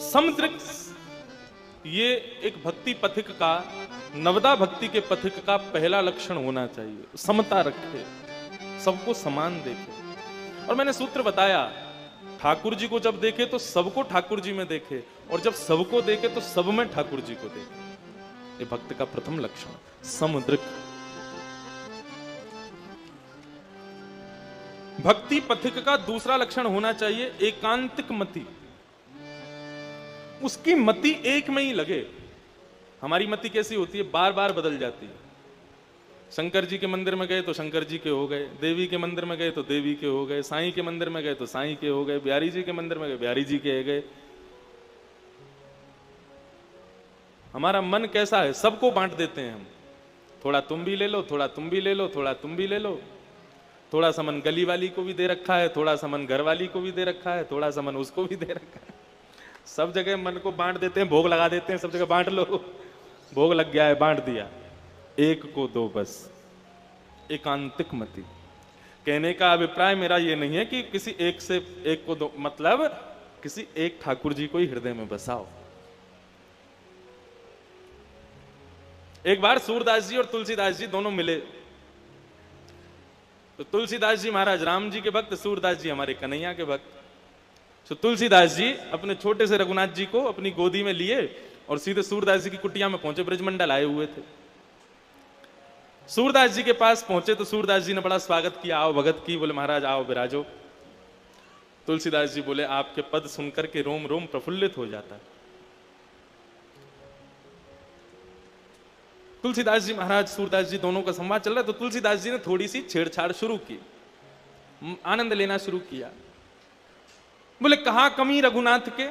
समदृक् ये एक भक्ति पथिक का, नवदा भक्ति के पथिक का पहला लक्षण होना चाहिए। समता रखे, सबको समान देखे। और मैंने सूत्र बताया, ठाकुर जी को जब देखे तो सबको ठाकुर जी में देखे, और जब सबको देखे तो सब में ठाकुर जी को देखे। ये भक्त का प्रथम लक्षण, समदृक्। भक्ति पथिक का दूसरा लक्षण होना चाहिए एकांतिक मति। उसकी मति एक में ही लगे। हमारी मति कैसी होती है, बार बार बदल जाती है। शंकर जी के मंदिर में गए तो शंकर जी के हो गए, देवी के मंदिर में गए तो देवी के हो गए, साईं के मंदिर में गए तो साईं के हो गए, बिहारी जी के मंदिर में गए बिहारी जी के गए। हमारा मन कैसा है, सबको बांट देते हैं हम। थोड़ा तुम भी ले लो, थोड़ा तुम भी ले लो, थोड़ा तुम भी ले लो। थोड़ा सा मन गली वाली को भी दे रखा है, थोड़ा सा मन घर वाली को भी दे रखा है, थोड़ा सा मन उसको भी दे रखा है। सब जगह मन को बांट देते हैं, भोग लगा देते हैं, सब जगह बांट लो, भोग लग गया है, बांट दिया। एक को दो बस, एकांतिक मति। कहने का अभिप्राय मेरा ये नहीं है कि किसी एक से एक को दो, मतलब किसी एक ठाकुर जी को ही हृदय में बसाओ। एक बार सूरदास जी और तुलसीदास जी दोनों मिले। तो तुलसीदास जी महाराज राम जी के भक्त, सूरदास जी हमारे कन्हैया के भक्त। तो तुलसीदास जी अपने छोटे से रघुनाथ जी को अपनी गोदी में लिए और सीधे सूरदास जी की कुटिया में पहुंचे। ब्रजमंडल आए हुए थे। सूरदास जी के पास पहुंचे तो सूरदास जी ने बड़ा स्वागत किया, आओ भगत की। बोले महाराज आओ विराजो। तुलसीदास जी बोले आपके पद सुनकर के रोम रोम प्रफुल्लित हो जाता है। तुलसीदास जी महाराज सूरदास जी दोनों का संवाद चल रहा है, तो तुलसीदास जी ने थोड़ी सी छेड़छाड़ शुरू की, आनंद लेना शुरू किया। बोले कहां कमी रघुनाथ के,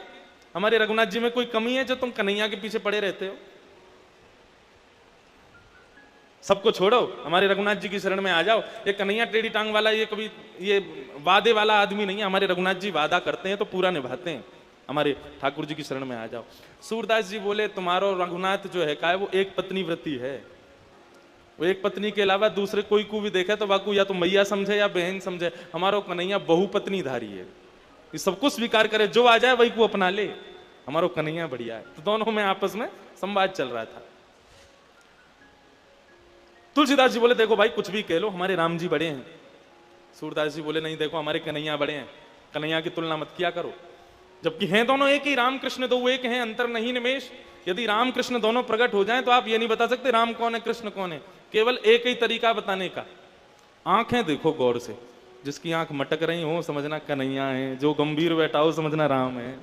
हमारे रघुनाथ जी में कोई कमी है जो तुम कन्हैया के पीछे पड़े रहते हो? सबको छोड़ो, हमारे रघुनाथ जी की शरण में आ जाओ। ये कन्हैया टेढ़ी टांग वाला, ये कभी ये वादे वाला आदमी नहीं है। हमारे रघुनाथ जी वादा करते हैं तो पूरा निभाते हैं। हमारे ठाकुर जी की शरण में आ जाओ। सूरदास जी बोले तुम्हारो रघुनाथ जो है का वो एक पत्नी व्रती है। वो एक पत्नी के अलावा दूसरे कोई को भी देखे तो वाकू या तो मैया समझे या बहन समझे। हमारो कन्हैया बहुपत्नी धारी है, ये सबको स्वीकार करे, जो आ जाए वही को अपना ले। हमारो कन्हैया बढ़िया है। तो दोनों में आपस में संवाद चल रहा था। तुलसीदास जी बोले देखो भाई कुछ भी कह लो, हमारे राम जी बड़े हैं। सूरदास जी बोले नहीं, देखो हमारे कन्हैया बड़े हैं, कन्हैया की तुलना मत किया करो। जबकि हैं दोनों एक ही, राम कृष्ण दो एक हैं, अंतर नहीं निमेश। यदि राम कृष्ण दोनों प्रकट हो जाएं तो आप ये नहीं बता सकते राम कौन है कृष्ण कौन है। केवल एक ही तरीका बताने का, आंखें देखो गौर से। जिसकी आंख मटक रही हो समझना कन्हैया है, जो गंभीर बैठा हो समझना राम है।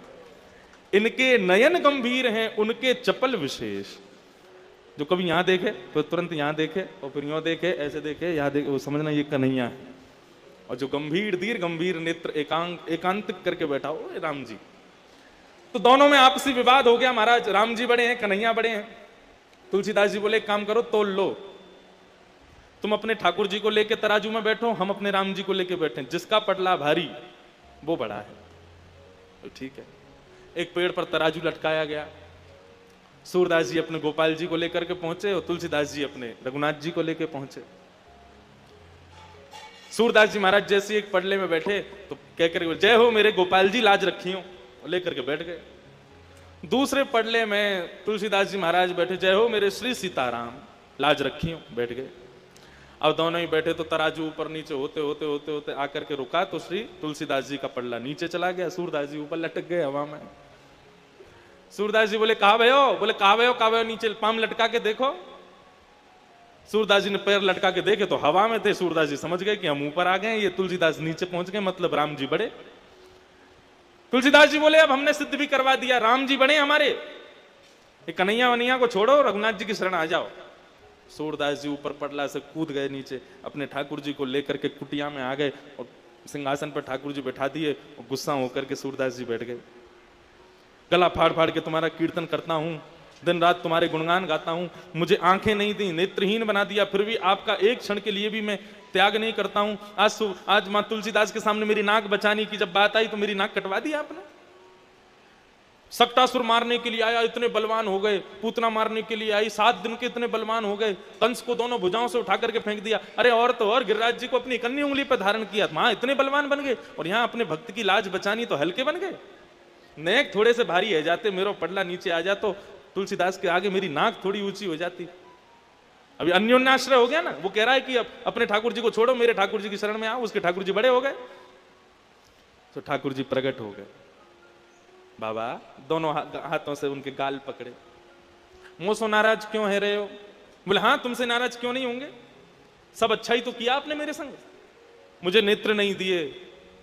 इनके नयन गंभीर हैं, उनके चपल विशेष। जो कभी यहां देखे तो तुरंत यहां देखे, और फिर यूं देखे, ऐसे देखे, यहां देखे, वो समझना ये कन्हैया है। और जो गंभीर दीर गंभीर नेत्र एकांतिक करके बैठा हो राम जी। तो दोनों में आपसी विवाद हो गया। महाराज राम जी बड़े हैं, कन्हैया बड़े हैं। तुलसीदास जी बोले एक काम करो, तोल लो। तुम अपने ठाकुर जी को लेके तराजू में बैठो, हम अपने राम जी को लेके बैठे। जिसका पटला भारी वो बड़ा है। तो ठीक है, एक पेड़ पर तराजू लटकाया गया। सूरदास जी अपने गोपाल जी को लेकर के पहुंचे और तुलसीदास जी अपने रघुनाथ जी को लेकर पहुंचे। सूरदास जी महाराज जैसे एक पडले में बैठे तो कहकर जय हो मेरे गोपाल जी, लाज रखी हो, लेकर के बैठ गए। दूसरे पडले में तुलसीदास जी महाराज बैठे, जय हो मेरे श्री सीताराम, लाज रखी हो, बैठ गए। अब दोनों ही बैठे तो तराजू ऊपर नीचे होते होते होते होते आकर के रुका तो श्री तुलसीदास जी का पडला नीचे चला गया, सूरदास जी ऊपर लटक गए हवा में। सूरदास जी बोले कहा भयो, बोले कहा भयो, नीचे पाम लटका के देखो। सूरदास जी ने पैर लटका के देखे तो हवा में थे। सूरदास जी समझ गए कि हम ऊपर आ गए, ये तुलसीदास नीचे पहुंच गए, मतलब राम जी बड़े। तुलसीदास जी बोले अब हमने सिद्ध भी करवा दिया, राम जी बड़े हमारे। ये कन्हैया वनैया को छोड़ो, रघुनाथ जी की शरण आ जाओ। सूरदास जी ऊपर पडला से कूद गए नीचे, अपने ठाकुर जी को लेकर के कुटिया में आ गए और सिंहासन पर ठाकुर जी बैठा दिए और गुस्सा होकर के सूरदास जी बैठ गए। गला फाड़ फाड़ के तुम्हारा कीर्तन करता हूं, दिन रात तुम्हारे गुणगान गाता हूं, मुझे आंखें नहीं दी, नेत्रहीन बना दिया, फिर भी आपका एक क्षण के लिए भी मैं त्याग नहीं करता हूं। आज मां तुलसीदास के सामने मेरी नाक बचाने की जब बात आई तो मेरी नाक कटवा दी आपने। सक्टासुर मारने के लिए आया, इतने बलवान हो गए। पूतना मारने के लिए आई, 7 दिन के इतने बलवान हो गए। कंस को दोनों भुजाओं से उठा करके फेंक दिया। अरे और तो और गिरिराज जी को अपनी कन्नी उंगली पर धारण किया, वहां इतने बलवान बन गए, और यहां अपने भक्त की लाज बचानी तो हल्के बन गए। नेक थोड़े से भारी है जाते, मेरो पडला नीचे आ जा तो तुलसीदास के आगे मेरी नाक थोड़ी ऊंची हो जाती। अभी अन्योन्याश्रय हो गया ना, वो कह रहा है कि अब अपने ठाकुर जी को छोड़ो, मेरे ठाकुर जी की शरण में आओ। उसके ठाकुर जी बड़े हो गए तो ठाकुर जी प्रकट हो गए। बाबा दोनों हाथों से उनके गाल पकड़े। मुझसे नाराज क्यों है रहे हो? बोले हाँ, तुमसे नाराज क्यों नहीं होंगे, सब अच्छा ही तो किया आपने मेरे संग। मुझे नेत्र नहीं दिए,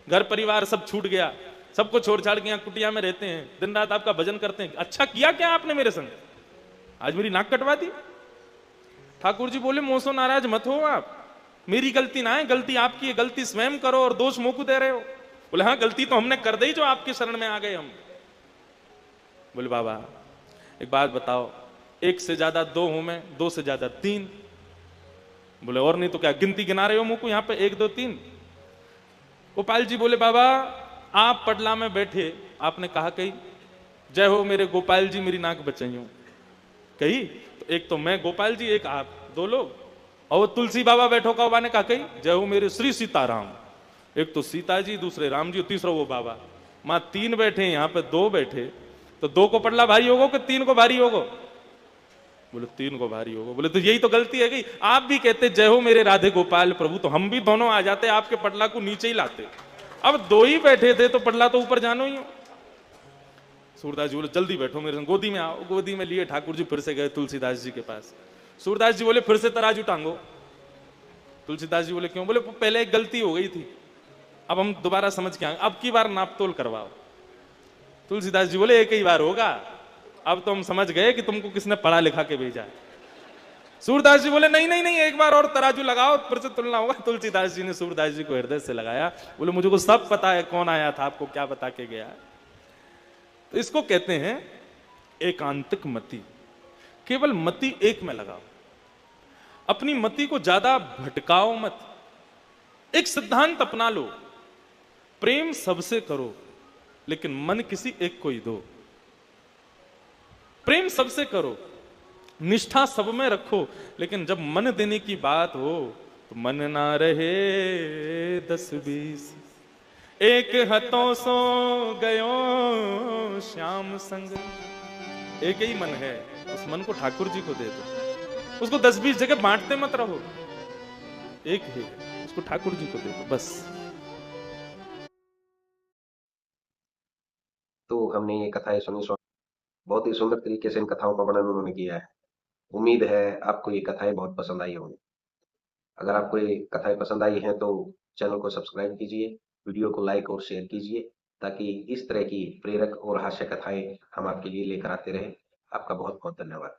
घर परिवार सब छूट गया, सबको छोड़ छाड़ के यहाँ कुटिया में रहते हैं, दिन रात आपका भजन करते हैं, अच्छा किया क्या आपने मेरे संग, आज मेरी नाक कटवा दी। ठाकुर जी बोले मुझसे नाराज मत हो आप, मेरी गलती ना है, गलती आपकी है, गलती स्वयं करो और दोष मुंह को दे रहे हो। बोले हाँ, गलती तो हमने कर दी जो आपके शरण में आ गए हम। बोले बाबा एक बात बताओ, एक से ज्यादा दो हूं मैं, दो से ज्यादा तीन? बोले और नहीं तो क्या, गिनती गिना रहे हो मुंह को यहाँ पे, एक दो तीन? गोपाल जी बोले बाबा आप पडला में बैठे, आपने कहा कही जय हो मेरे गोपाल जी मेरी नाक बचाइयो, कही तो एक तो मैं गोपाल जी, एक आप, दो लोग। और वो तुलसी बाबा बैठो का बाबा ने कहा कही जय हो मेरे श्री सीताराम, एक तो सीता जी, दूसरे राम जी, तीसरा वो बाबा। मां तीन बैठे, यहाँ पे दो बैठे, तो दो को पडला भारी होगो कि तीन को भारी होगो? बोले तीन को भारी होगा। बोले तो यही तो गलती है कि आप भी कहते जय हो मेरे राधे गोपाल प्रभु, तो हम भी दोनों आ जाते, आपके पटला को नीचे ही लाते। अब दो ही बैठे थे तो पटला तो ऊपर जानो ही हो। सूरदास जी बोले जल्दी बैठो मेरे संग, गोदी में आओ। गोदी में लिए ठाकुर जी फिर से गए तुलसीदास जी के पास। सूरदास जी बोले फिर से तराजू टांगो। तुलसीदास जी बोले क्यों? बोले पहले एक गलती हो गई थी, अब हम दोबारा समझ के आए, अब की बार नाप तोल करवाओ। तुलसीदास जी बोले एक ही बार होगा, अब तो हम समझ गए कि तुमको किसने पढ़ा लिखा के भेजा है। सूरदास जी बोले नहीं नहीं नहीं, एक बार और तराजू लगाओ, फिर से तुलना होगा। तुलसीदास जी ने सूरदास जी को हृदय से लगाया, बोले मुझे को सब पता है कौन आया था, आपको क्या बता के गया। तो इसको कहते हैं एकांतिक मति। केवल मति एक में लगाओ, अपनी मति को ज्यादा भटकाओ मत। एक सिद्धांत अपना लो, प्रेम सबसे करो लेकिन मन किसी एक को ही दो। प्रेम सबसे करो, निष्ठा सब में रखो, लेकिन जब मन देने की बात हो तो मन ना रहे 10-20। एक हाथों सो गयो श्याम संग, एक ही मन है, उस मन को ठाकुर जी को दे दो, उसको 10-20 जगह बांटते मत रहो, एक ही है, उसको ठाकुर जी को दे दो बस। तो हमने ये कथाएं सुनी, बहुत ही सुंदर तरीके से इन कथाओं का वर्णन उन्होंने किया है। उम्मीद है आपको ये कथाएं बहुत पसंद आई होंगी। अगर आपको ये कथाएं पसंद आई हैं तो चैनल को सब्सक्राइब कीजिए, वीडियो को लाइक और शेयर कीजिए, ताकि इस तरह की प्रेरक और हास्य कथाएं हम आपके लिए लेकर आते रहें। आपका बहुत बहुत धन्यवाद।